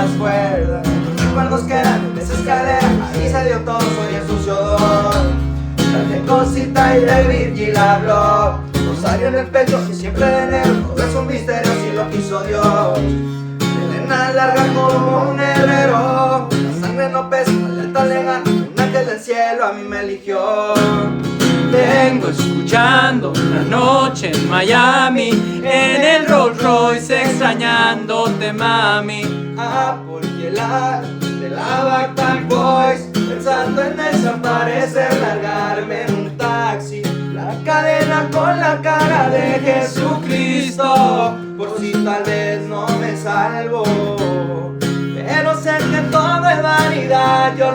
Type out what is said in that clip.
las cuerdas. Recuerdos quedan en esa escalera, ahí se dio todo, soy el sucio don. Dale cosita y de Virgil habló. Rosario en el pecho y siempre de negro, todo es un misterio si lo quiso Dios. Melena larga como un herrero, la sangre no pesa, la lealtad le gana. Un ángel del cielo a mí me eligió. Vengo escuchando una noche en Miami, en el Rolls Royce extrañándote, mami. Porque la de la Backpack Boys, pensando en desaparecer, largarme en un taxi, la cadena con la cara de Jesucristo, por si tal vez no me salvo. Pero sé que todo es vanidad, yo